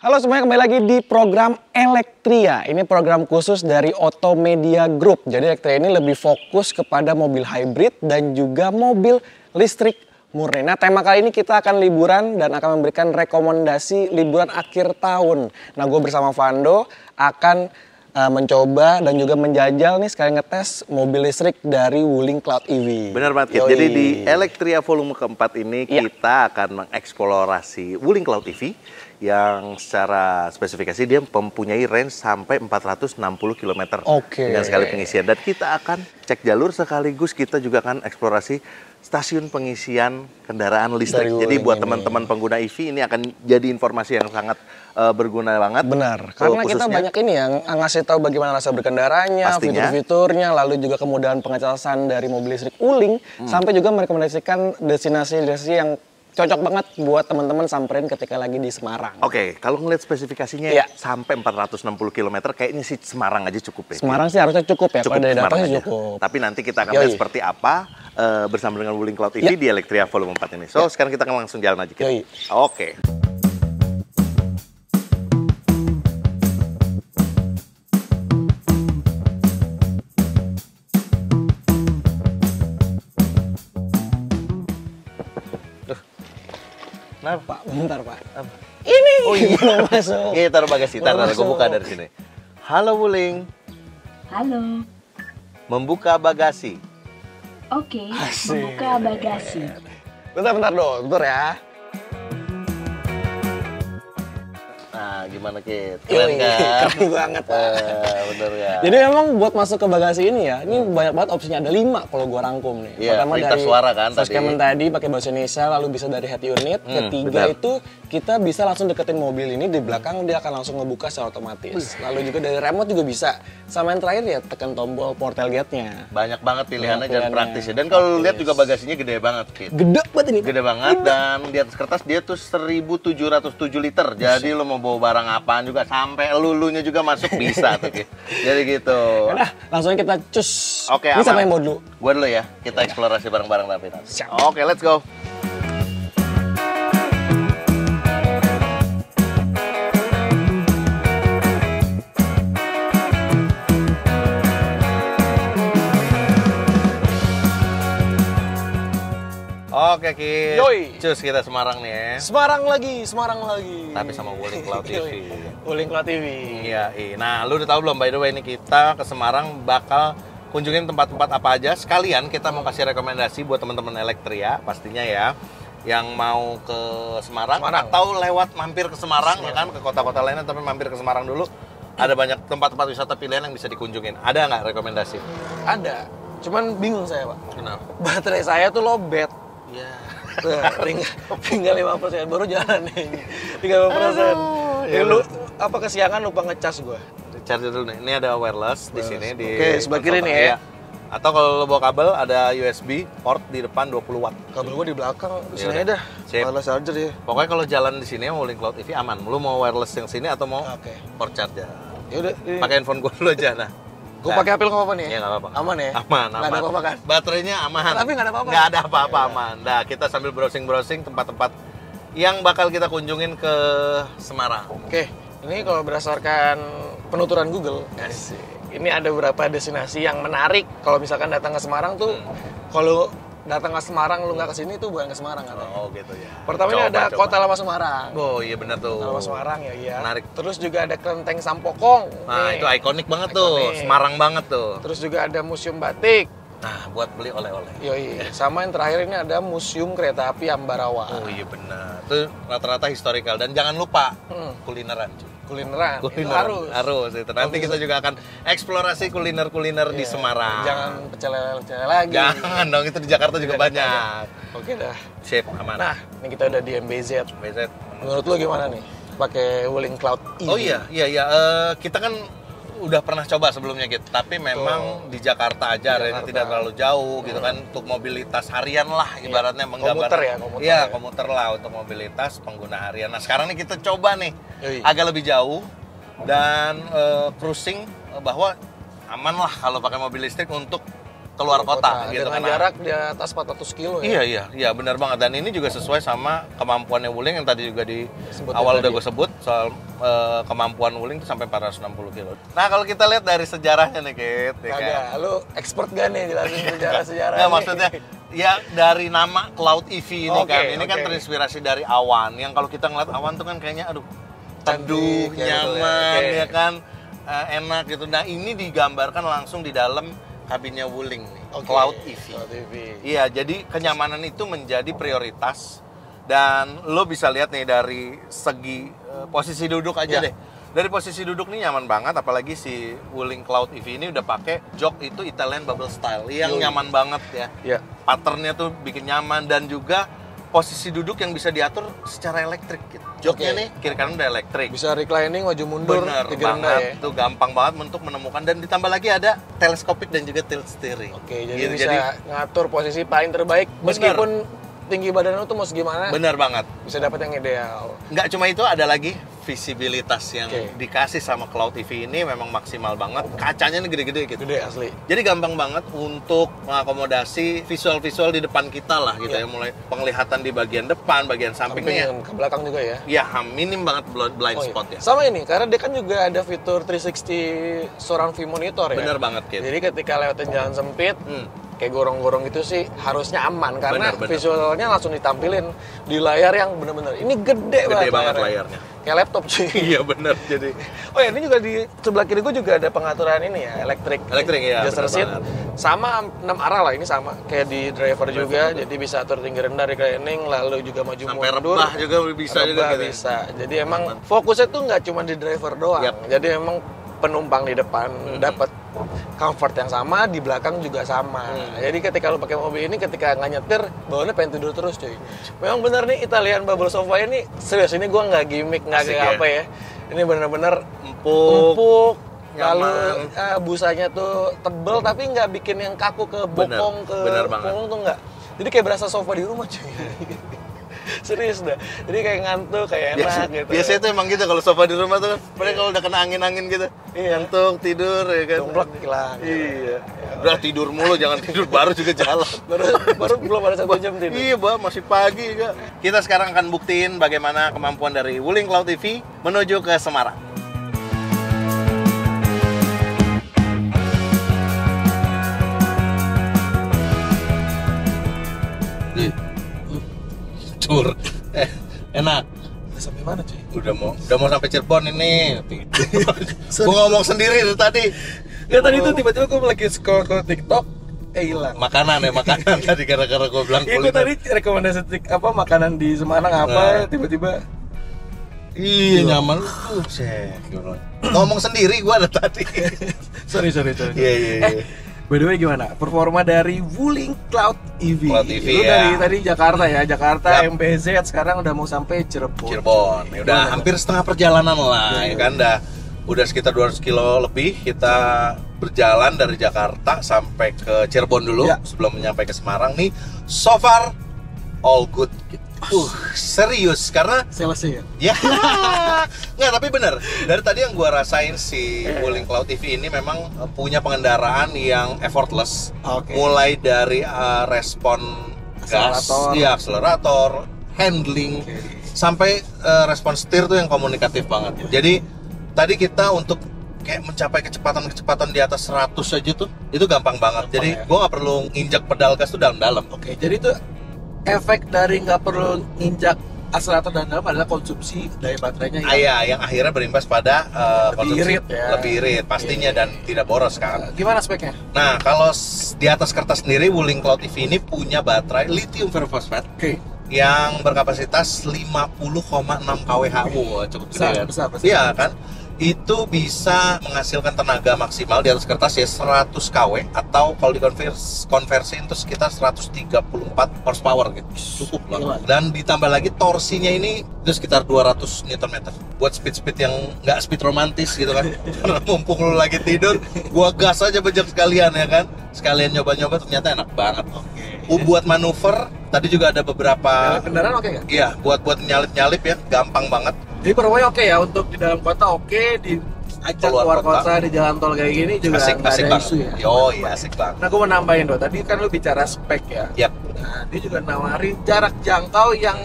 Halo semuanya, kembali lagi di program Elektria. Ini program khusus dari Otomedia Group. Jadi Elektria ini lebih fokus kepada mobil hybrid dan juga mobil listrik murni. Nah, tema kali ini kita akan liburan dan akan memberikan rekomendasi liburan akhir tahun. Nah, gue bersama Vando akan mencoba dan juga menjajal nih, sekali ngetes mobil listrik dari Wuling Cloud EV. Benar banget, Kit. Jadi di Elektria volume keempat ini kita akan mengeksplorasi Wuling Cloud EV yang secara spesifikasi dia mempunyai range sampai 460 km dengan sekali pengisian. Dan kita akan cek jalur sekaligus kita juga akan eksplorasi stasiun pengisian kendaraan listrik. Jadi buat teman-teman pengguna EV ini akan jadi informasi yang sangat berguna banget. Benar, karena kita banyak ini yang ngasih tahu bagaimana rasa berkendaranya, fitur-fiturnya, lalu juga kemudahan pengecasan dari mobil listrik Wuling, sampai juga merekomendasikan destinasi-destinasi yang cocok banget buat teman-teman samperin ketika lagi di Semarang. Oke, kalau ngeliat spesifikasinya sampai 460 km, kayaknya sih Semarang aja cukup ya. Semarang sih harusnya cukup ya, kalau dari data sih cukup. Tapi nanti kita akan lihat seperti apa bersama dengan Wuling Cloud EV di Elektria volume 4 ini. So, sekarang kita akan langsung jalan aja. Oke. Nah, Pak, bentar Pak. Apa? Ini. Oh iya, mau masuk. Iya, taruh bagasi. Taruh, gue buka dari sini. Halo Wuling. Halo. Membuka bagasi. Oke, membuka bagasi. Bentar dong, bentar ya. Nah, gimana Kit? Keren kan? Keren banget Pak. Bener ya. Jadi memang buat masuk ke bagasi ini ya, ini banyak banget opsinya, ada 5 kalau gua rangkum nih. Iya, pertama dari suara kan tadi pakai bahasa Indonesia, lalu bisa dari head unit. Ketiga itu kita bisa langsung deketin mobil ini, di belakang dia akan langsung ngebuka secara otomatis. Lalu juga dari remote juga bisa. Sama yang terakhir ya tekan tombol port tailgate-nya. Banyak banget pilihannya dan praktis ya. Dan kalau lihat juga bagasinya gede banget Kit. Gede banget ini. Gede banget dan di atas kertas dia tuh 1707 liter. Jadi lo mau bawa barang apaan juga sampai lulunya juga masuk bisa tuh Kit. Jadi gitu. Nah, langsung kita cus. Oke, ini siapa yang mau dulu? Gue dulu ya. Kita eksplorasi bareng-bareng tapi. Oke, let's go. Oke Kit, cus kita Semarang nih ya. Semarang lagi. Tapi sama Wuling Cloud TV. Wuling Cloud TV. Iya. Nah, lu udah tahu belum by the way ini kita ke Semarang bakal kunjungin tempat-tempat apa aja. Sekalian kita mau kasih rekomendasi buat teman-teman Elektria pastinya ya. Yang mau ke Semarang atau lewat mampir ke Semarang ya kan, ke kota-kota lainnya tapi mampir ke Semarang dulu. Ada banyak tempat-tempat wisata pilihan yang bisa dikunjungin. Ada nggak rekomendasi? Ada. Cuman bingung saya, Pak. Kenapa? Baterai saya tuh lowbat. Iya. Tinggal 5%, baru jalan nih. 5%. Ya lu apa kesiangan lupa ngecas gua. Charger dulu nih. Ini ada wireless di sini di sebelah kiri nih ya. Atau kalau lo bawa kabel ada USB port di depan 20 watt. Kabel gua di belakang, sini aja dah. Wireless charger ya. Pokoknya kalau jalan di sini Wuling Cloud EV aman. Lu mau wireless yang sini atau mau port charger? Ya udah, pakai handphone gua dulu aja nah. Gue pakai HP nggak apa-apa nih? Iya nggak apa-apa. Aman ya? Aman. Nggak ada apa-apa kan? Baterainya aman. Tapi nggak ada apa-apa. Nggak ada apa-apa aman. Nah kita sambil browsing tempat-tempat yang bakal kita kunjungin ke Semarang. Oke, ini kalau berdasarkan penuturan Google, ini ada beberapa destinasi yang menarik. Kalau misalkan datang ke Semarang tuh, kalau datang ke Semarang lu nggak kesini tuh bukan ke Semarang katanya. Oh gitu ya. Pertama ini ada Kota Lama Semarang. Oh iya benar tuh. Kota Lama Semarang ya iya. Menarik. Terus juga ada Kelenteng Sampokong. Nah itu ikonik banget tuh, Semarang banget tuh. Terus juga ada Museum Batik. Nah buat beli oleh-oleh. Yoi. Sama yang terakhir ini ada Museum Kereta Api Ambarawa. Oh iya benar. Itu rata-rata historical dan jangan lupa kulineran cuy. Kulineran. Harus itu. Nanti kita juga akan eksplorasi kuliner-kuliner di Semarang. Jangan pecel lele lagi. Jangan dong, itu di Jakarta juga banyak. Oke dah. Sip, aman. Nah, ini kita udah di MBZ. Menurut lu gimana nih? Pakai Wuling Cloud EV. Oh iya. Kita kan udah pernah coba sebelumnya gitu, tapi memang di Jakarta aja areanya tidak terlalu jauh gitu kan, untuk mobilitas harian lah ibaratnya menggambar. Komuter lah untuk mobilitas pengguna harian. Nah sekarang nih kita coba nih agak lebih jauh dan cruising bahwa aman lah kalau pakai mobil listrik untuk keluar kota gitu dengan kan. jarak di atas 400 kilo ya. Iya, benar banget. Dan ini juga sesuai sama kemampuannya Wuling yang tadi juga di Sebut awal udah tadi. gue sebut soal kemampuan Wuling itu sampai 460 kilo. Nah, kalau kita lihat dari sejarahnya nih, Kit, ya kan? Kagak, lu expert gak nih jelasin sejarah-sejarah? Nggak, nih? maksudnya ya dari nama Cloud EV ini Oke, kan, ini kan oke. terinspirasi dari awan. Yang kalau kita ngeliat awan tuh kan kayaknya aduh teduh, Cantik, ya, betul ya. nyaman, Oke. ya kan, enak gitu. Nah, ini digambarkan langsung di dalam kabinnya Wuling nih, Oke, Cloud EV. Cloud EV. Iya, jadi kenyamanan itu menjadi prioritas dan lo bisa lihat nih dari segi posisi duduk aja Ya. deh. Dari posisi duduk nih nyaman banget, apalagi si Wuling Cloud EV ini udah pakai jok itu Italian bubble style yang Yoi. nyaman banget ya. Ya. Patternnya tuh bikin nyaman dan juga posisi duduk yang bisa diatur secara elektrik gitu. Joknya Oke. nih kiri kanan udah elektrik. Bisa reclining, maju mundur, Bener tinggi rendah banget, ya. itu gampang banget untuk menemukan dan ditambah lagi ada teleskopik dan juga tilt steering. Oke, jadi Gitu, bisa ngatur posisi paling terbaik meskipun tinggi badan lu tuh mau segimana bener banget. bisa dapat yang ideal. Nggak cuma itu, ada lagi visibilitas yang Oke. dikasih sama Cloud EV ini memang maksimal banget. Kacanya nih gede-gede gitu. Gede asli. Jadi gampang banget untuk mengakomodasi visual-visual di depan kita lah gitu Iya. ya. Mulai penglihatan di bagian depan, bagian sampingnya. Samping ke belakang juga ya. Ya minim banget blind Oh, iya. spot ya. Sama ini, karena dia kan juga ada fitur 360 surround view monitor ya. Bener banget Kit. Jadi ketika lewatin jalan sempit, Hmm. kayak gorong-gorong gitu sih harusnya aman karena Bener. visualnya langsung ditampilin di layar yang bener-bener ini gede banget layarnya. Kayak laptop cuy. Iya bener, jadi Oh ya, ini juga di sebelah kiri gue juga ada pengaturan ini ya, elektrik. Elektrik, iya, Gesture bener seat. banget. Sama 6 arah lah, ini sama kayak di driver juga. Jadi bisa atur tinggi rendah, reclining, lalu juga maju sampai mundur. rebah juga bisa juga Rebah gitu. bisa. Jadi emang fokusnya tuh nggak cuma di driver doang. Yap. Jadi emang penumpang di depan dapat comfort yang sama, di belakang juga sama. Jadi ketika lu pakai mobil ini, ketika nggak nyetir, bawaannya pengen tidur terus cuy. Memang bener nih Italian bubble sofa ini serius, ini gua nggak gimmick, nggak Asik kayak ya. apa ya. Ini bener-bener Empuk, lalu nyaman. busanya tuh tebel tapi nggak bikin yang kaku ke bokong, ke bener banget. punggung tuh nggak. Jadi kayak berasa sofa di rumah cuy. Serius dah. Jadi kayak ngantuk, kayak enak gitu. Biasanya tuh emang gitu kalau sofa di rumah tuh kan, padahal kalau udah kena angin-angin gitu, ngantuk, tidur ya kan. Domplek hilang. Iya. Udah tidur mulu, jangan tidur baru juga jalan. baru belum ada 1 jam tidur. Iya, Mbak, masih pagi juga. Kita sekarang akan buktiin bagaimana kemampuan dari Wuling Cloud EV menuju ke Semarang. Tur. Enak. Udah sampai mana cuy? Udah mau sampai Cirebon ini. Gua ngomong sendiri dari tadi. Ya tadi tuh tiba-tiba gue lagi scroll TikTok, hilang. Makanan tadi gara-gara gua bilang Iya, gue tadi rekomendasi makanan di Semarang apa, Nah. tiba-tiba Iya, nyaman lu tuh. Ngomong sendiri gua ada tadi. sorry. Iya. By the way gimana? Performa dari Wuling Cloud EV. Cloud EV, Lu ya. dari tadi Jakarta ya, Jakarta Yap. MPZ, sekarang udah mau sampai Cirebon. Cirebon. Ya udah Gimana? hampir setengah perjalanan lah, ya kan udah sekitar 200 kilo lebih kita berjalan dari Jakarta sampai ke Cirebon dulu Ya. sebelum nyampe ke Semarang nih. So far all good gitu. Serius karena Selesai ya? ya nggak, tapi bener dari tadi yang gua rasain si Wuling Cloud EV ini memang punya pengendaraan yang effortless. Oke. Mulai dari respon gas, Akselerator. akselerator, handling, sampai respon setir tuh yang komunikatif banget. Jadi tadi kita untuk kayak mencapai kecepatan di atas 100 aja tuh itu gampang banget. Jadi ya. gua nggak perlu nginjak pedal gas tuh dalam-dalam. Oke, jadi itu efek dari nggak perlu injak akselerator dan dalam adalah konsumsi daya baterainya Iya, yang akhirnya berimbas pada Lebih konsumsi irit ya. lebih irit pastinya dan tidak boros kan. Gimana speknya? Nah, kalau di atas kertas sendiri Wuling Cloud EV ini punya baterai lithium ferrofosfat Oke. yang berkapasitas 50,6 kWh. Cukup gede kan? Besar. Iya kan? Itu bisa menghasilkan tenaga maksimal di atas kertas ya 100 kW atau kalau dikonversi itu sekitar 134 horsepower gitu. Cukup lah. Gila. Dan ditambah lagi torsinya ini itu sekitar 200 Nm. Buat speed-speed yang nggak speed romantis gitu kan. Karena mumpung lu lagi tidur, gua gas aja bejek sekalian ya kan. Sekalian nyoba-nyoba ternyata enak banget. Buat manuver tadi juga ada beberapa Kendaraan oke nggak? iya, buat nyalip-nyalip ya, gampang banget. Jadi performanya oke ya, untuk di dalam kota oke, di ajak keluar kota di jalan tol kayak gini juga asik nggak ada banget. isu ya. Iya asik banget. Nah, gue mau nambahin dong. Tadi kan lu bicara spek ya. Yap. Nah, dia juga nawarin jarak jangkau yang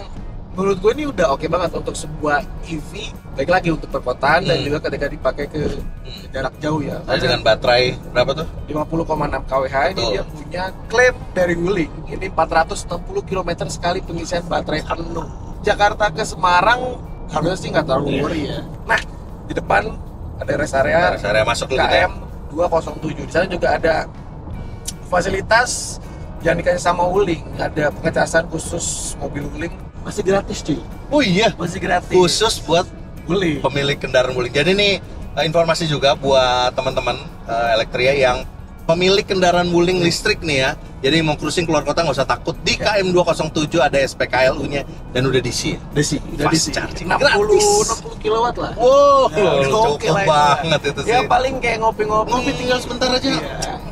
menurut gue ini udah oke banget untuk sebuah EV. Baik lagi untuk perkotaan dan juga ketika dipakai ke jarak jauh ya. Nah, dengan baterai berapa tuh? 50,6 kWh ini dia punya klaim dari Wuling. Ini 460 km sekali pengisian baterai penuh. Jakarta ke Semarang harusnya sih nggak terlalu worry ya. Nah, di depan ada rest area, Masuk dulu kita ya. KM 207. Di sana juga ada fasilitas yang dikasih sama Wuling. Ada pengecasan khusus mobil Wuling, masih gratis cuy. Oh iya, Masih gratis. khusus buat Wuling. pemilik kendaraan Wuling. Jadi ini informasi juga buat teman-teman Elektria yang pemilik kendaraan Wuling listrik nih ya. Jadi mau cruising keluar kota nggak usah takut. Di KM 207 ada SPKLU-nya dan udah diisi. Udah Fast diisi. charging 60 kilowatt lah. Wow, Nah, cukup banget itu sih. Ya paling kayak ngopi-ngopi. Ngopi tinggal sebentar aja.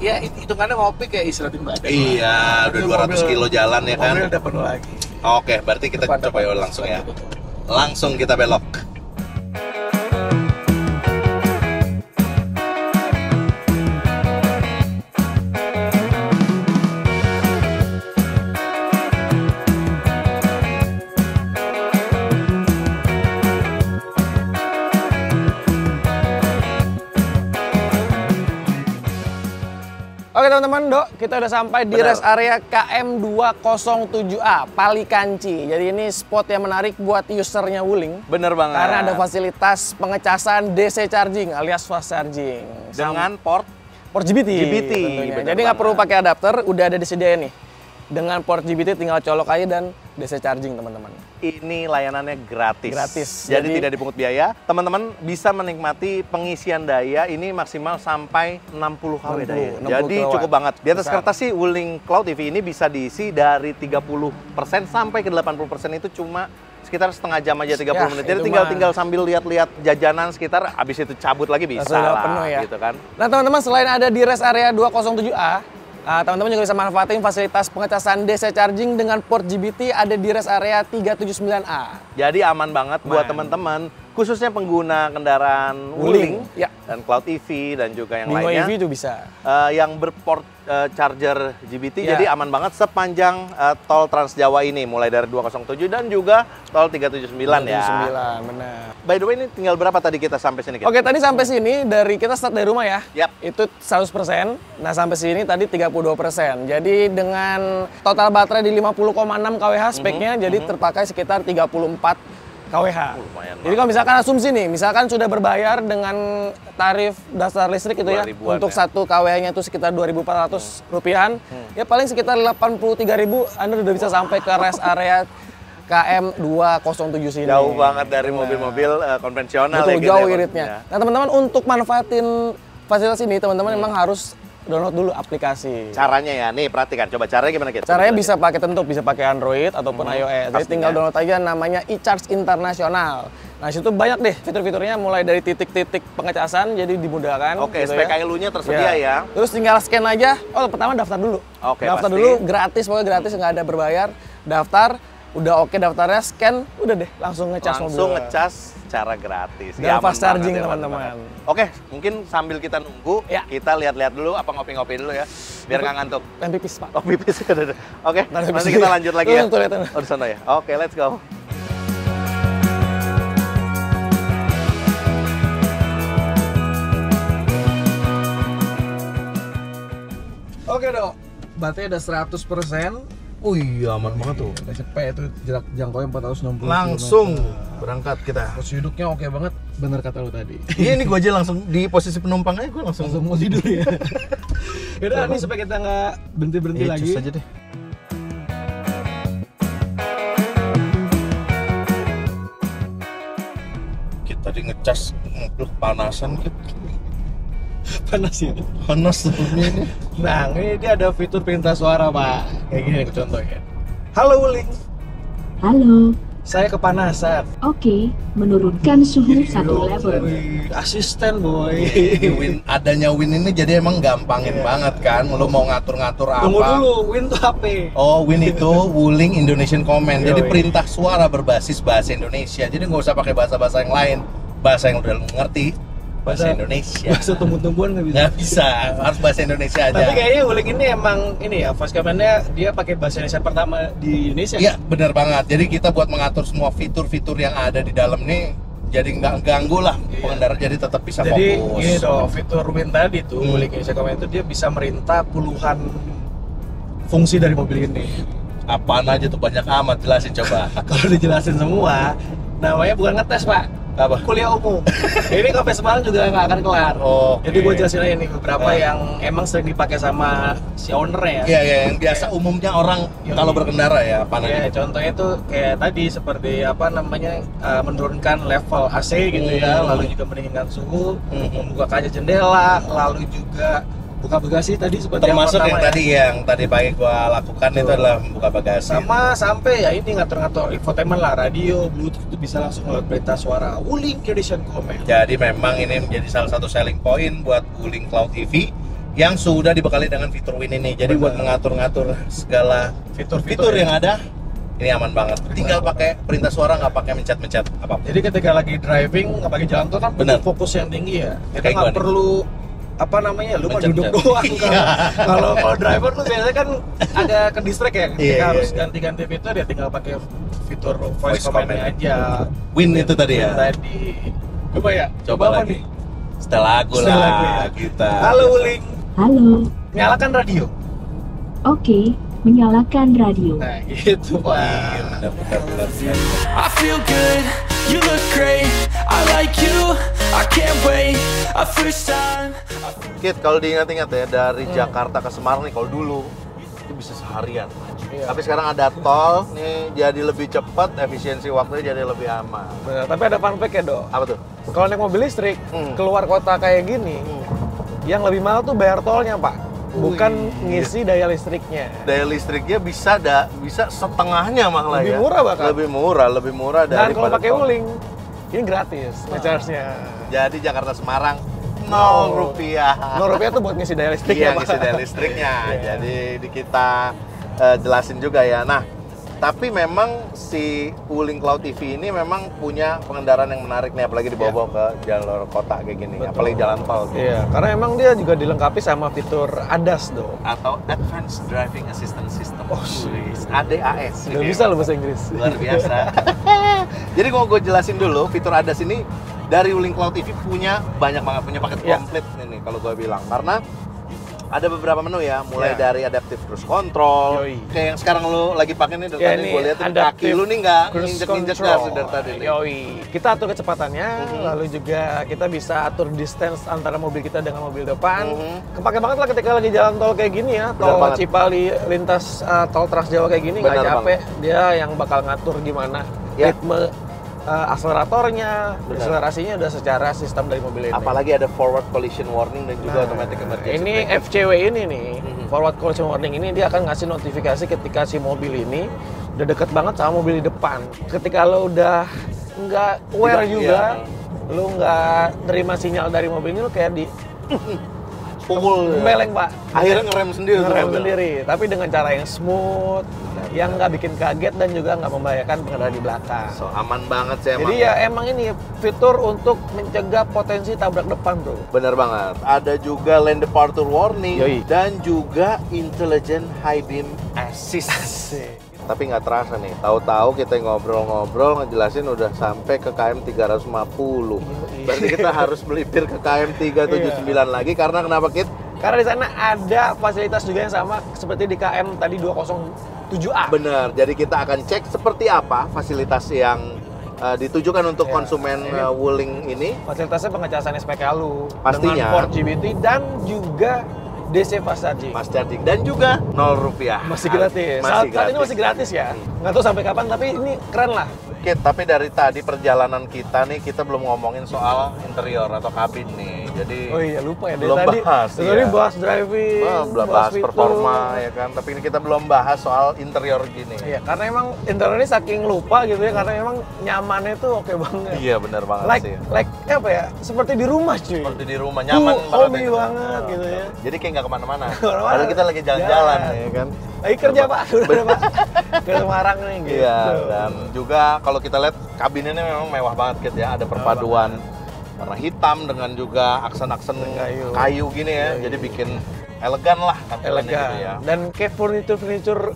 Ya hitungannya ngopi kayak istirahatin badan. Iya, udah 200 kilo jalan ya kan. Mobil udah penuh lagi. Oke, berarti kita coba yuk langsung ya. Langsung kita belok. Oke teman-teman, kita udah sampai di rest area KM 207A, Palikanci. Jadi ini spot yang menarik buat usernya Wuling. Bener banget. Karena ada fasilitas pengecasan DC charging alias fast charging. Dengan port GBT. bener Tentunya. Jadi nggak banget. perlu pakai adapter, udah ada disediain nih. Dengan port GBT tinggal colok aja dan DC charging teman-teman. ini layanannya gratis. Gratis. Jadi Jadi tidak dipungut biaya. Teman-teman bisa menikmati pengisian daya ini maksimal sampai 60 kW daya. 60 Jadi kilowatt. cukup banget. Di atas Besar. kertas sih Wuling Cloud EV ini bisa diisi dari 30% sampai ke 80% itu cuma sekitar setengah jam aja 30 Ya, menit. Jadi itu tinggal sambil lihat-lihat jajanan sekitar, habis itu cabut lagi bisa Sudah lah, penuh ya. gitu kan. Nah teman-teman, selain ada di rest area 207A, teman-teman juga bisa manfaatin fasilitas pengecasan DC charging dengan port GBT ada di rest area 379A. Jadi aman banget buat teman-teman, khususnya pengguna kendaraan Wuling ya. dan Cloud EV dan juga yang Bimo lainnya. EV itu bisa. Yang berport charger GBT, Ya. jadi aman banget sepanjang tol Trans Jawa ini, mulai dari 207 dan juga tol 379 ya. 379, benar. By the way, ini tinggal berapa tadi kita sampai sini? Kit? Oke, tadi sampai sini dari kita start dari rumah ya. Yap. Itu 100%. Nah, sampai sini tadi 32%. Jadi dengan total baterai di 50,6 kWh speknya, jadi terpakai sekitar 34 kWh. Lumayan Jadi kalau misalkan asumsi nih, misalkan sudah berbayar dengan tarif dasar listrik itu ya, 2.000-an untuk ya. 1 kWh-nya itu sekitar 2.400 rupiahan, ya paling sekitar 83.000 Anda udah bisa sampai ke rest area KM 207 sini. Jauh banget dari mobil-mobil konvensional. Betul, ya, gitu jauh ya, iritnya. maksudnya. Nah teman-teman, untuk manfaatin fasilitas ini, teman-teman memang harus download dulu aplikasi. Caranya ya, nih perhatikan, coba caranya gimana Kit? Caranya Coba bisa pakai tentu, bisa pakai Android ataupun iOS. Jadi pastinya. tinggal download aja namanya eCharge Internasional. Nah situ banyak deh fitur-fiturnya, mulai dari titik-titik pengecasan, jadi dimudahkan. Oke, gitu SPKLU-nya tersedia ya. Terus tinggal scan aja. Oh pertama daftar dulu. Oke, daftar pasti. dulu, gratis, pokoknya gratis, nggak ada berbayar. Daftar, udah oke daftarnya, scan, udah deh langsung ngecas mobil. Langsung ngecas secara gratis. Dan Aman fast charging, banget ya, teman-teman. Oke, mungkin sambil kita nunggu, Ya. kita lihat-lihat dulu apa ngopi-ngopi dulu ya, biar nggak ngantuk. Pengen pipis, Pak. Oh, pipis. Oke, Ntar pipis nanti dulu. kita lanjut lagi ya. Tuh, lihat, tuh. Oh, di sana ya. Oke, let's go. Oke dok, baterai udah 100%. Oh iya, aman banget tuh. Udah cepet itu jarak jangkaunya 460 Langsung km. berangkat kita. Posisi duduknya oke banget, bener kata lu tadi. Iya, ini gua aja langsung di posisi penumpang aja, gua langsung Langsung mau tidur ya. Yaudah nih supaya kita nggak berhenti Iya, lagi. cus aja deh. Kita tadi ngecas mobil kepanasan gitu. Panas ya. Panas sebelumnya ini. Nah, ini dia ada fitur perintah suara pak. Kayak gini nih contohnya. Halo Wuling, Halo. saya kepanasan. Oke, menurunkan suhu 1 level. Wih, asisten boy. Adanya Win ini jadi emang gampangin banget kan. Lu mau ngatur-ngatur apa? Tunggu dulu, Win tuh HP. Oh, Win itu Wuling Indonesian Command. Jadi Yoi. perintah suara berbasis bahasa Indonesia. Jadi nggak usah pakai bahasa-bahasa yang lain. Bahasa yang udah lu ngerti, bahasa Indonesia. Bahasa tumbuh-tumbuhan nggak bisa. Nggak bisa, harus bahasa Indonesia aja. Tapi kayaknya Wuling ini emang ini ya, voice command-nya dia pakai bahasa Indonesia pertama di Indonesia. Iya, benar banget. Jadi kita buat mengatur semua fitur-fitur yang ada di dalam nih, jadi nggak ganggu lah pengendara, jadi tetap bisa Jadi fokus. gini dong, fitur Win tadi tuh, Wuling Indonesia Command itu dia bisa merintah puluhan fungsi dari mobil ini. Apaan aja tuh, banyak amat, jelasin coba. Kalau dijelasin semua, namanya bukan ngetes Pak, Apa? kuliah umum. Ini sampai semalam juga nggak akan kelar. Oke. Jadi gue jelasin aja nih beberapa yang emang sering dipakai sama si owner ya. Iya, yang biasa umumnya orang kalau berkendara ya, apaan Ya, aja. contohnya itu kayak tadi seperti apa namanya menurunkan level AC gitu ya, lalu juga mendinginkan suhu, membuka kaca jendela, lalu juga buka bagasi tadi seperti Termasuk yang pertama yang tadi pagi gua lakukan itu adalah membuka bagasi. sama sampai ya ini ngatur-ngatur infotainment lah, radio, bluetooth itu bisa langsung lewat perintah suara Wuling Condition Command. Jadi memang ini menjadi salah satu selling point buat Wuling Cloud TV yang sudah dibekali dengan fitur Win ini. Jadi buat mengatur-ngatur segala fitur-fitur yang ada, ini aman banget. Tinggal pakai perintah suara, nggak pakai mencet-mencet apa. Jadi ketika lagi driving nggak pakai jalan tol kan Benar. butuh fokus yang tinggi ya. Kita Kayak nggak gua nih. perlu apa namanya, lu mah Mencet-mencet. duduk doang. Iya. Kalau driver tuh biasanya kan agak ke distract ya. Ketika Iya, harus iya. ganti-ganti fitur ya tinggal pakai fitur voice Voice command command. aja. Win itu tadi ya. Tadi. Coba ya. Coba apa lagi. nih? Setel lagu Setel lah lagu ya. kita. Halo Wuling. Halo. Nyalakan radio. Oke, menyalakan radio. Nah, gitu Pak. Iya, benar. I feel good, you look great. I like you, I can't wait. A first time. Kit, kalau diingat-ingat ya, dari Jakarta ke Semarang nih, kalau dulu itu bisa seharian. Iya. Tapi sekarang ada tol, nih jadi lebih cepat, efisiensi waktunya jadi lebih aman. Benar, tapi ada fun fact ya, Dok. Apa tuh? Kalau naik mobil listrik, Hmm. keluar kota kayak gini, yang lebih mahal tuh bayar tolnya, Pak. Bukan ngisi daya listriknya. Daya listriknya bisa setengahnya malah Lebih ya. murah bahkan. Lebih murah Dan dari kalau pakai Wuling, ini gratis ngecharge-nya. Jadi Jakarta Semarang 0 rupiah. Rp0 tuh buat ngisi daya listrik Iya, ya, Pak. ngisi daya listriknya. Iya. Jadi kita jelasin juga ya. Nah, tapi memang si Wuling Cloud TV ini memang punya pengendaraan yang menarik nih, apalagi dibawa-bawa ke jalur kota kayak gini, Betul. apalagi jalan tol gitu. Iya, karena emang dia juga dilengkapi sama fitur ADAS, Dok. Atau Advanced Driving Assistance System. Oh, ADAS. Udah bisa lo bahasa Inggris. Luar biasa. Jadi kalau gue jelasin dulu, fitur ADAS ini dari Wuling Cloud TV punya banyak banget, punya paket Iya. komplit ini kalau gue bilang. Karena ada beberapa menu ya, mulai Iya. dari adaptive cruise control, Yoi. kayak yang sekarang lu lagi pakai nih, dari Ya, tadi ini gue lihat kaki adaptive lu nih nggak cruise nginjek-nginjek control. gas dari tadi nih. Yoi. Kita atur kecepatannya, lalu juga kita bisa atur distance antara mobil kita dengan mobil depan. Kepake banget lah ketika lagi jalan tol kayak gini ya, Benar tol banget. Cipali lintas tol Trans Jawa kayak gini, nggak Benar capek. Dia yang bakal ngatur gimana Ya. ritme akseleratornya, Benar. akselerasinya udah secara sistem dari mobil ini. Apalagi ada forward collision warning dan juga automatic emergency Ini brake. FCW ini nih, forward collision warning ini dia akan ngasih notifikasi ketika si mobil ini udah deket banget sama mobil di depan. Ketika lo udah nggak aware Tidak, juga, iya. lo nggak terima sinyal dari mobil ini, lo kayak di Pukul. beleng Pak. Akhirnya ngerem sendiri tuh Ngerem mobil. sendiri, tapi dengan cara yang smooth, yang nggak bikin kaget dan juga nggak membahayakan pengendara di belakang. So aman banget sih emang. Jadi ya emang ini fitur untuk mencegah potensi tabrak depan, Bro. Bener banget. Ada juga lane departure warning Yoi. dan juga intelligent high beam assist. Tapi nggak terasa nih, tahu-tahu kita ngobrol-ngobrol ngejelasin udah sampai ke KM 350. Berarti kita harus melipir ke KM 379 lagi karena kenapa Kit? Karena di sana ada fasilitas juga yang sama seperti di KM tadi 207A. Bener, jadi kita akan cek seperti apa fasilitas yang ditujukan untuk Ya, konsumen ini- Wuling ini. Fasilitasnya pengecasan SPKLU Pastinya. dengan port GBT dan juga DC fast charging. Fast charging dan juga 0 rupiah. Masih gratis. Masih Saat ini masih gratis ya. Nggak tahu sampai kapan, tapi ini keren lah. Kit, tapi dari tadi perjalanan kita nih, kita belum ngomongin soal interior atau kabin nih. Jadi Oh iya, lupa ya. Dari belum tadi, bahas, dari tadi iya. bahas driving, belum bahas fitur. performa ya kan. Tapi ini kita belum bahas soal interior gini. Iya, karena emang interior ini saking lupa gitu ya, karena emang nyamannya tuh oke banget. Iya, benar banget Like, sih. like apa ya? Seperti di rumah cuy. Seperti di rumah nyaman homey ya. banget gitu ya. Jadi kayak nggak kemana-mana. Kemana-mana. Padahal kita lagi jalan-jalan Jalan. ya kan. Lagi kerja Pak, udah Pak. Ke Semarang nih gitu. Iya, dan juga kalau kita lihat kabinnya memang mewah banget Kit ya. Ada perpaduan warna hitam dengan juga aksen-aksen kayu gini ya. Jadi bikin elegan lah tampilannya gitu ya. Dan kayak furniture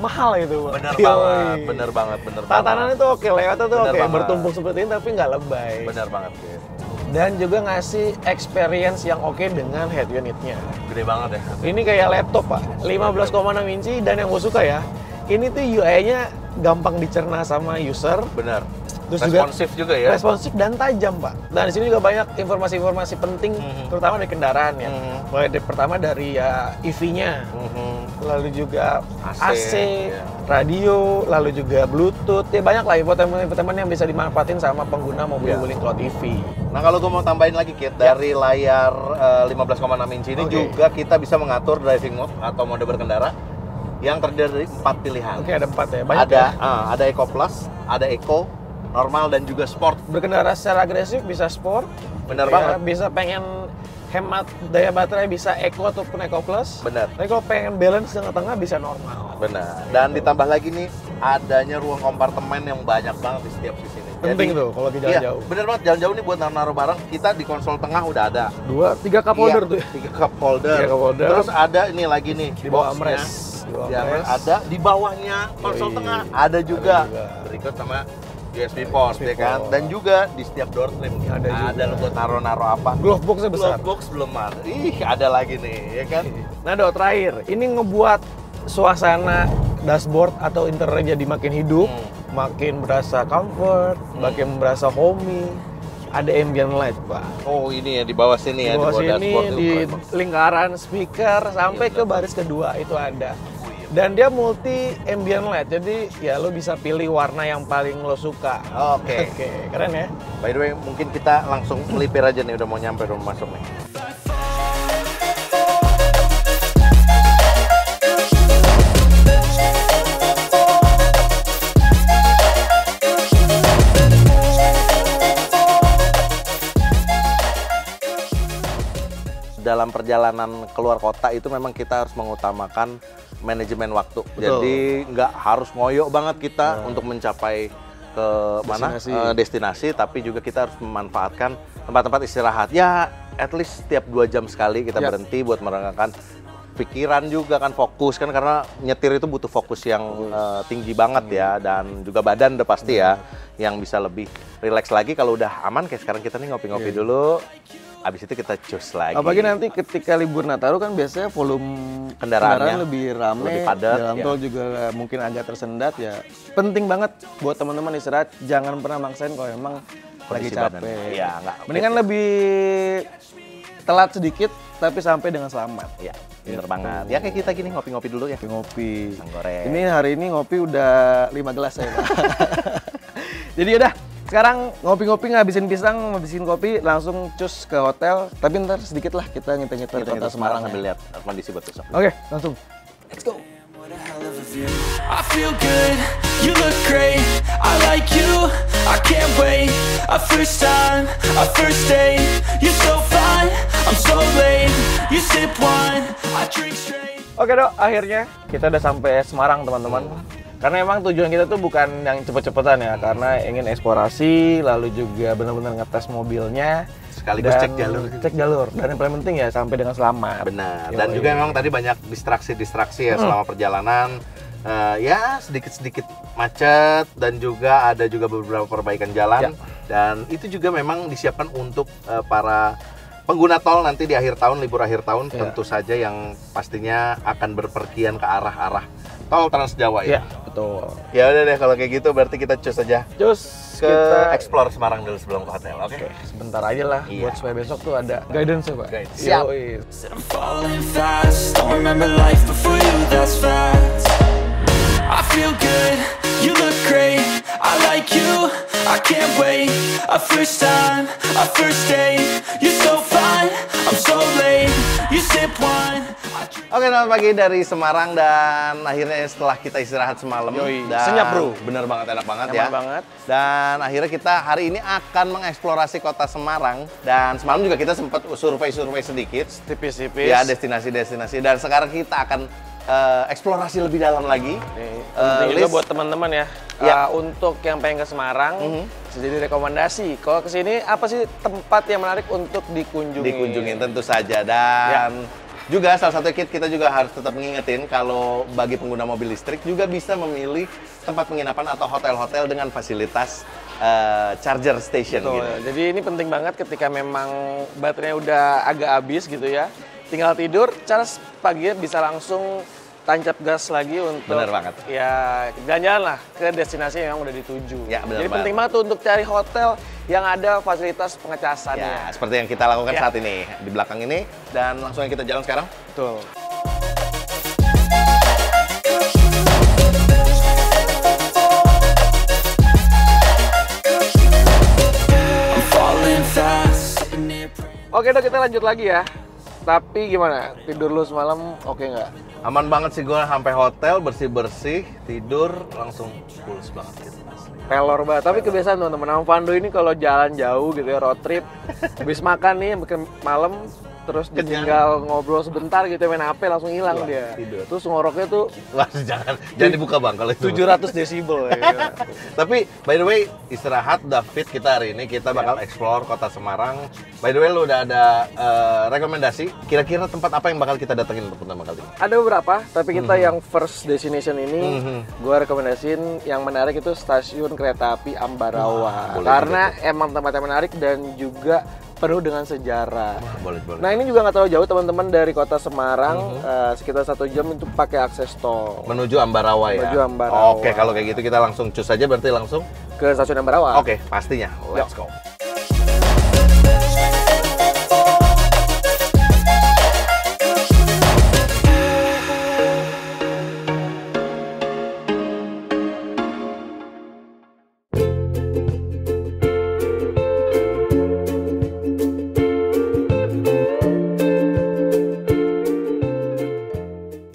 mahal gitu. Bener banget. Tatanan itu oke, lewatnya tuh Bener oke, banget. bertumpuk seperti ini tapi nggak lebay. Bener banget gitu. Dan juga ngasih experience yang oke dengan head unitnya. Gede banget ya. Ini kayak laptop Pak, 15,6 inci, dan yang gue suka ya, ini tuh UI-nya gampang dicerna sama user. Bener. Terus Responsif juga ya. Responsif dan tajam Pak. Dan di sini juga banyak informasi-informasi penting, terutama dari kendaraan ya. Mulai pertama dari ya EV-nya, lalu juga AC, radio, lalu juga Bluetooth. Ya banyak lah infotainment yang bisa dimanfaatin sama pengguna mobil Wuling Cloud EV. Nah kalau gue mau tambahin lagi Kit, dari layar 15,6 inci ini juga kita bisa mengatur driving mode atau mode berkendara yang terdiri dari 4 pilihan. Oke, ada 4 ya, banyak ya. Ada Eco Plus, ada Eco, normal, dan juga Sport. Berkendara secara agresif bisa Sport. Bener ya, banget. Bisa pengen hemat daya baterai bisa Eco ataupun Eco Plus. Bener. Tapi kalau pengen balance tengah-tengah bisa normal. Benar. Dan ditambah lagi nih, adanya ruang kompartemen yang banyak banget di setiap sisi ini. Penting tuh kalau kita jauh. Bener banget, jauh-jauh nih buat naruh barang, kita di konsol tengah udah ada. 3 cup holder tuh. 3 cup holder. 3 cup holder. Terus ada ini lagi nih, Di bawah boxnya. armrest. Ada di bawahnya konsol tengah. Ada juga. Berikut sama USB port ya kan. Dan juga di setiap door trim ada lo buat naruh apa. Glove box-nya besar. Glove box belum ada. Ada lagi nih, ya kan. Nah, Dok, terakhir, ini ngebuat suasana dashboard atau interior jadi makin hidup, makin berasa comfort, makin berasa homey. Ada ambient light, Pak. Oh, ini ya di bawah sini ya, Di bawah sini, dashboard di lingkaran speaker sampai ke baris kedua itu ada. Dan dia multi ambient light, jadi ya lo bisa pilih warna yang paling lo suka. Oke. Oke, keren ya. By the way, mungkin kita langsung melipir aja nih, udah mau nyampe, udah mau masuk nih. Dalam perjalanan keluar kota itu memang kita harus mengutamakan manajemen waktu. Jadi nggak harus ngoyo banget kita untuk mencapai ke destinasi, tapi juga kita harus memanfaatkan tempat-tempat istirahat. Ya, at least setiap 2 jam sekali kita berhenti buat merengangkan pikiran juga kan, fokus kan, karena nyetir itu butuh fokus yang tinggi banget ya, dan juga badan udah pasti ya, yang bisa lebih rileks lagi. Kalau udah aman kayak sekarang kita nih ngopi-ngopi dulu. Habis itu kita cus lagi. Apalagi nanti ketika libur Nataru kan biasanya volume kendaraan lebih ramai, lebih padat, jalan tol juga mungkin agak tersendat ya. Penting banget buat teman-teman istirahat, jangan pernah maksain kalau emang lagi capek. Iya, enggak. Mendingan lebih telat sedikit tapi sampai dengan selamat. Iya, bener banget. Ya kayak kita gini ngopi-ngopi dulu ya. Ngopi. Pisang goreng. Ini hari ini ngopi udah 5 gelas saya, Pak. Jadi udah, sekarang ngopi-ngopi ngabisin pisang, ngabisin kopi, langsung cus ke hotel. Tapi ntar sedikit lah kita ngitar-ngitar kota Semarang sambil lihat kondisi buat besok. Oke, langsung. Let's go. I feel good, you look great, I like you, I can't wait. A first time, a first date, you're so fine, I'm so late. You sip wine, I drink straight. Oke Dok, akhirnya kita udah sampai Semarang teman-teman. Karena emang tujuan kita tuh bukan yang cepet-cepetan ya, karena ingin eksplorasi, lalu juga benar-benar ngetes mobilnya. Sekaligus dan cek jalur. Cek jalur, dan yang paling penting ya sampai dengan selamat. Benar. Dan juga memang tadi banyak distraksi-distraksi ya selama perjalanan. Ya sedikit-sedikit macet, dan juga ada juga beberapa perbaikan jalan. Dan itu juga memang disiapkan untuk para pengguna tol nanti di akhir tahun, libur akhir tahun, tentu saja yang pastinya akan berpergian ke arah-arah tol Trans Jawa ya. Betul. Ya udah deh, kalau kayak gitu berarti kita cus aja Cus, ke kita explore Semarang dulu sebelum ke hotel. Oke. sebentar aja lah, buat supaya besok tuh ada guidance ya Pak. Siap. Yoi. Said I'm falling fast, don't remember life before you, that's facts. I feel good, you look great, I like you, I can't wait. A first time, a first date, you're so fine, I'm so late. You sip wine, I drink. Oke, selamat pagi dari Semarang, dan akhirnya setelah kita istirahat semalam, dan Senyap, bro. Bener banget, enak banget Nyaman ya. banget. Dan akhirnya kita hari ini akan mengeksplorasi kota Semarang, dan semalam juga kita sempat survei-survei sedikit. Tipis-tipis. Ya, destinasi-destinasi, dan sekarang kita akan eksplorasi lebih dalam lagi. Penting juga buat teman-teman ya. Ya. Untuk yang pengen ke Semarang, bisa jadi rekomendasi. Kalau ke sini apa sih tempat yang menarik untuk dikunjungi? Dikunjungin tentu saja, dan juga salah satu kita juga harus tetap mengingetin kalau bagi pengguna mobil listrik juga bisa memilih tempat penginapan atau hotel-hotel dengan fasilitas charger station. Betul, gitu. ya. Jadi ini penting banget ketika memang baterainya udah agak habis gitu ya. Tinggal tidur, charge paginya bisa langsung tancap gas lagi untuk Bener banget. Ya jalan-jalan lah ke destinasi yang udah dituju. Ya, bener Jadi banget. penting banget tuh untuk cari hotel yang ada fasilitas pengecasannya. Ya, seperti yang kita lakukan Ya. saat ini di belakang ini, dan langsung kita jalan sekarang. Betul. I'm falling fast, sitting here praying. Oke dok, kita lanjut lagi ya. Tapi gimana? Tidur lu semalam oke nggak? Aman banget sih gue, sampai hotel bersih-bersih, tidur langsung pulas banget gitu. Pelor banget. Tapi kebiasaan teman-teman, Om Fando ini kalau jalan jauh gitu ya, road trip, habis makan nih malam, terus ditinggal ngobrol sebentar gitu, main HP langsung hilang Wah, dia. tidur. Terus ngoroknya tuh Wah, jangan dibuka bang kalau itu. 700 desibel ya. Tapi by the way, istirahat David kita hari ini kita bakal explore kota Semarang. By the way, lu udah ada rekomendasi kira-kira tempat apa yang bakal kita datengin untuk pertama kali? Ada beberapa, tapi kita yang first destination ini, gua rekomendasiin yang menarik itu stasiun kereta api Ambarawa. boleh Karena emang tempatnya menarik dan juga penuh dengan sejarah. Boleh. Nah ini juga nggak terlalu jauh teman-teman dari kota Semarang, sekitar 1 jam itu pakai akses tol Menuju Ambarawa ya? Menuju Ambarawa. Oke, kalau kayak gitu kita langsung cus aja, berarti langsung? ke stasiun Ambarawa. Oke, pastinya. Let's go.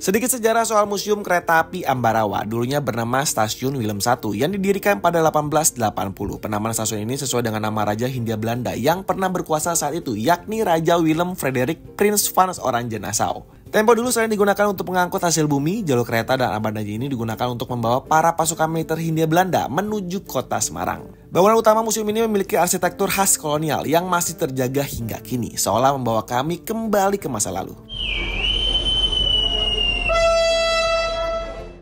Sedikit sejarah soal Museum Kereta Api Ambarawa, dulunya bernama Stasiun Willem I yang didirikan pada 1880. Penamaan stasiun ini sesuai dengan nama Raja Hindia Belanda yang pernah berkuasa saat itu, yakni Raja Willem Frederik Prins van Oranje-Nassau. Tempo dulu selain digunakan untuk mengangkut hasil bumi, jalur kereta dan abadanya ini digunakan untuk membawa para pasukan militer Hindia Belanda menuju kota Semarang. Bangunan utama museum ini memiliki arsitektur khas kolonial yang masih terjaga hingga kini, seolah membawa kami kembali ke masa lalu.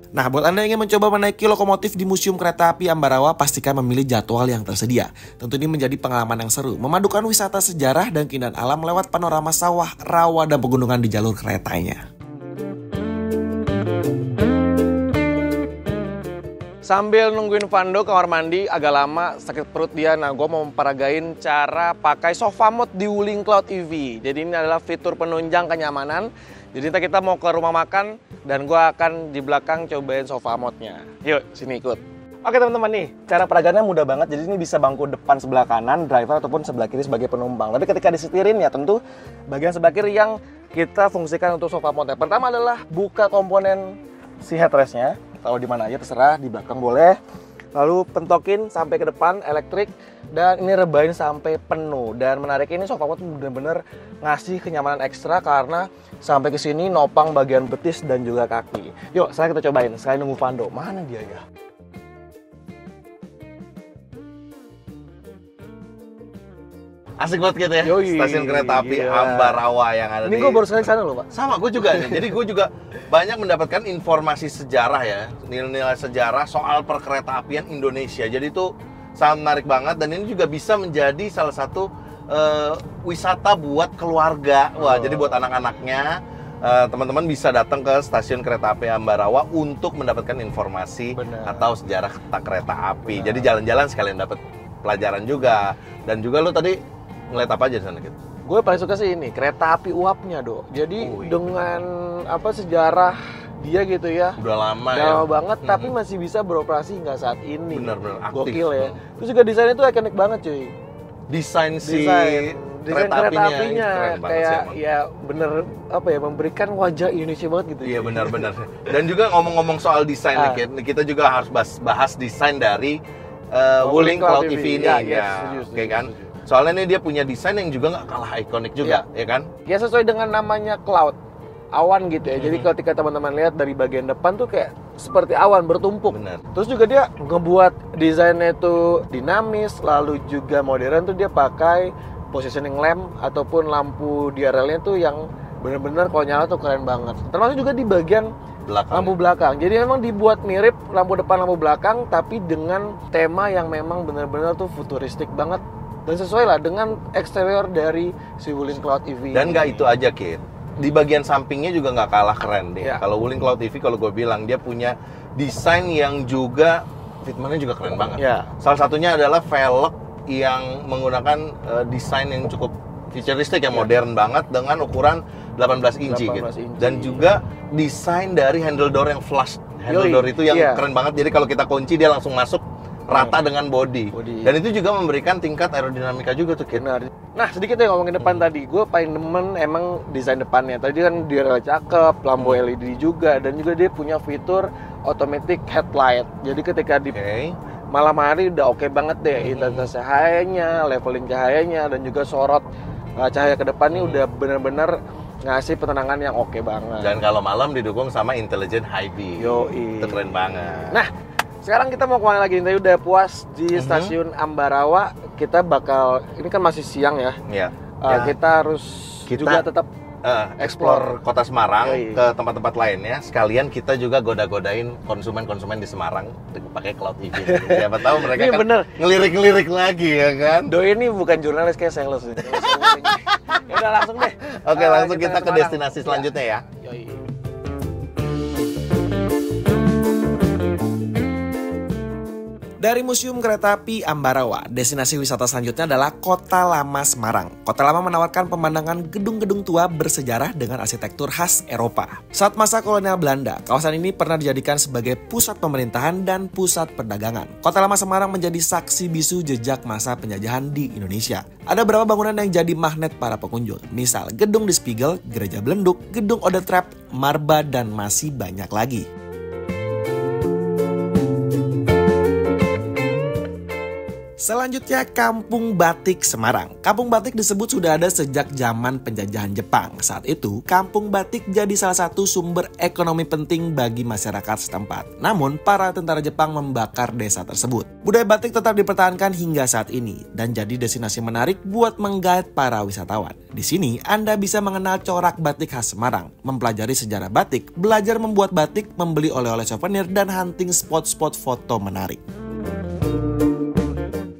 Nah, buat Anda yang ingin mencoba menaiki lokomotif di Museum Kereta Api Ambarawa, pastikan memilih jadwal yang tersedia. Tentu ini menjadi pengalaman yang seru, memadukan wisata sejarah dan keindahan alam lewat panorama sawah, rawa, dan pegunungan di jalur keretanya. Sambil nungguin Fando kamar mandi agak lama, sakit perut dia. Nah, gue mau memperagain cara pakai sofa mode di Wuling Cloud EV. Jadi ini adalah fitur penunjang kenyamanan. Jadi nanti kita mau ke rumah makan dan gue akan di belakang cobain sofa mode-nya. Yuk, sini ikut. Oke teman-teman nih, cara peragaannya mudah banget. Jadi ini bisa bangku depan sebelah kanan, driver ataupun sebelah kiri sebagai penumpang. Tapi ketika disetirin ya tentu bagian sebelah kiri yang kita fungsikan untuk sofa mode. Pertama adalah buka komponen si headrest-nya. Taruh di mana aja terserah, di belakang boleh. Lalu pentokin sampai ke depan elektrik dan ini rebahin sampai penuh. Dan menariknya ini sofa mode bener-bener ngasih kenyamanan ekstra karena sampai ke sini nopang bagian betis dan juga kaki. Yuk, sekarang kita cobain. Sekali nunggu Fando. Mana dia ya? Asik banget gitu ya, Yoi, stasiun kereta api iya. Ambarawa yang ada Ini di... gue baru sekali sana loh, Pak. Sama, gue juga. Jadi gue juga banyak mendapatkan informasi sejarah ya, nilai-nilai sejarah soal perkereta apian Indonesia. Jadi itu sangat menarik banget dan ini juga bisa menjadi salah satu wisata buat keluarga. Wah, jadi buat anak-anaknya, teman-teman bisa datang ke stasiun kereta api Ambarawa untuk mendapatkan informasi atau sejarah tentang kereta api. Jadi jalan-jalan sekalian dapat pelajaran juga. Dan juga lo tadi ngeliat apa aja di sana gitu? Gue paling suka sih ini, kereta api uapnya, Dok. Jadi dengan apa sejarah dia gitu ya. Udah lama Udah ya. lama banget, tapi masih bisa beroperasi hingga saat ini. Bener-bener aktif. Gokil ya. Terus juga desainnya tuh ikonik banget, cuy. Desain Desain kereta apinya keren banget kayak sih emang. ya bener apa ya, memberikan wajah Indonesia banget gitu. Iya benar-benar. Dan juga ngomong-ngomong soal desain nih, kita juga harus bahas desain dari Wuling Cloud TV ini. Oke kan? Soalnya ini dia punya desain yang juga nggak kalah ikonik juga, ya kan? Ya sesuai dengan namanya Cloud. awan gitu ya. Jadi ketika teman-teman lihat dari bagian depan tuh kayak seperti awan bertumpuk. Benar. Terus juga dia ngebuat desainnya itu dinamis, lalu juga modern tuh dia pakai positioning lamp ataupun lampu DRL-nya tuh yang bener-bener kalau nyala tuh keren banget. Termasuk juga di bagian lampu belakang. Jadi memang dibuat mirip lampu depan lampu belakang tapi dengan tema yang memang bener-bener tuh futuristik banget dan sesuai lah dengan eksterior dari si Wuling Cloud EV. Dan nggak itu aja, Kit. Di bagian sampingnya juga nggak kalah keren deh. Ya. Kalau Wuling Cloud EV, kalau gue bilang dia punya desain yang juga fitmentnya juga keren banget. Ya. Salah satunya adalah velg yang menggunakan desain yang cukup futuristik, yang modern banget dengan ukuran 18 inci 18 gitu. inci. Dan juga desain dari handle door yang flush. Handle Yoi, door itu yang iya. keren banget. Jadi kalau kita kunci dia langsung masuk rata dengan body. Body. Dan itu juga memberikan tingkat aerodinamika juga tuh, Kit. Benar. Nah, sedikit ya ngomongin depan tadi. Gue paling demen emang desain depannya. Tadi kan dia cakep, lampu LED juga, dan juga dia punya fitur automatic headlight. Jadi ketika di Oke. malam hari udah oke banget deh, intensitas cahayanya, leveling cahayanya, dan juga sorot cahaya ke depan ini udah benar-benar ngasih penerangan yang oke banget. Dan kalau malam didukung sama intelligent high beam. Yoi. Itu keren banget. Nah, sekarang kita mau kemana lagi? Tadi udah puas di stasiun Ambarawa. Kita bakal, ini kan masih siang ya. Ya. Kita harus Kita juga tetap explore kota Semarang Yoi. ke tempat-tempat lainnya. Sekalian kita juga goda-godain konsumen-konsumen di Semarang pakai Cloud EV. Siapa tahu mereka Iya, kan bener. ngelirik-ngelirik lagi ya kan. Doi ini bukan jurnalis, kayak sales nih. Ya udah langsung deh. Oke, langsung kita ke Semarang. destinasi selanjutnya ya. Yoi. Dari Museum Kereta Api Ambarawa, destinasi wisata selanjutnya adalah Kota Lama Semarang. Kota Lama menawarkan pemandangan gedung-gedung tua bersejarah dengan arsitektur khas Eropa. Saat masa kolonial Belanda, kawasan ini pernah dijadikan sebagai pusat pemerintahan dan pusat perdagangan. Kota Lama Semarang menjadi saksi bisu jejak masa penjajahan di Indonesia. Ada beberapa bangunan yang jadi magnet para pengunjung. Misal Gedung Die Spiegel, Gereja Belenduk, Gedung Ode Trap, Marba, dan masih banyak lagi. Selanjutnya Kampung Batik Semarang. Kampung Batik disebut sudah ada sejak zaman penjajahan Jepang. Saat itu, Kampung Batik jadi salah satu sumber ekonomi penting bagi masyarakat setempat. Namun, para tentara Jepang membakar desa tersebut. Budaya batik tetap dipertahankan hingga saat ini dan jadi destinasi menarik buat menggait para wisatawan. Di sini, Anda bisa mengenal corak batik khas Semarang, mempelajari sejarah batik, belajar membuat batik, membeli oleh-oleh souvenir, dan hunting spot-spot foto menarik.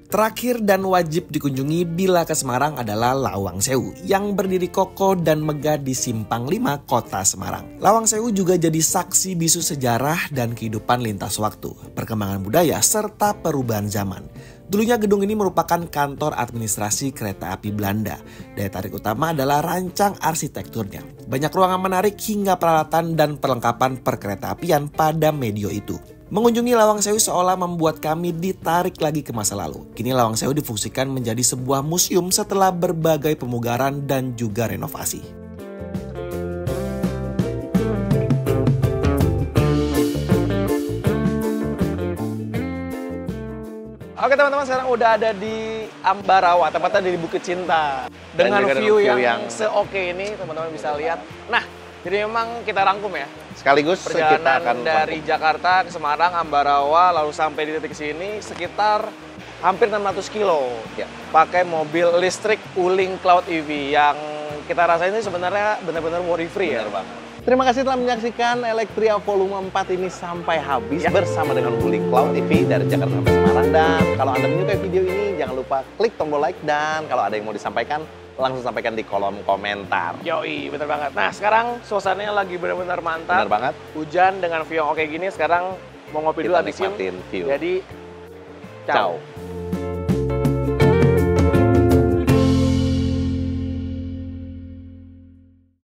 Terakhir dan wajib dikunjungi bila ke Semarang adalah Lawang Sewu yang berdiri kokoh dan megah di Simpang 5 Kota Semarang. Lawang Sewu juga jadi saksi bisu sejarah dan kehidupan lintas waktu, perkembangan budaya, serta perubahan zaman. Dulunya gedung ini merupakan kantor administrasi kereta api Belanda. Daya tarik utama adalah rancang arsitekturnya. Banyak ruangan menarik hingga peralatan dan perlengkapan perkeretaapian pada medio itu. Mengunjungi Lawang Sewu seolah membuat kami ditarik lagi ke masa lalu. Kini Lawang Sewu difungsikan menjadi sebuah museum setelah berbagai pemugaran dan juga renovasi. Oke teman-teman, sekarang udah ada di Ambarawa, tepatnya di Bukit Cinta. Dengan view yang se-oke ini, teman-teman bisa lihat. Nah, jadi memang kita rangkum ya. Sekaligus kita Perjalanan akan dari Jakarta ke Semarang, Ambarawa, lalu sampai di titik sini sekitar hampir 600 kilo. Ya. Pakai mobil listrik Wuling Cloud EV yang kita rasain ini sebenarnya benar-benar worry free ya. Benar banget. Terima kasih telah menyaksikan Elektria Volume 4 ini sampai habis bersama dengan Wuling Cloud EV dari Jakarta sampai Semarang. Dan kalau Anda menyukai video ini, jangan lupa klik tombol like, dan kalau ada yang mau disampaikan, langsung sampaikan di kolom komentar. Yoi, bener banget. Nah, sekarang suasananya lagi benar-benar mantap. Benar banget. Hujan dengan view yang oke gini, sekarang mau ngopi dulu Kita habisin. nikmatin view. Jadi, ciao.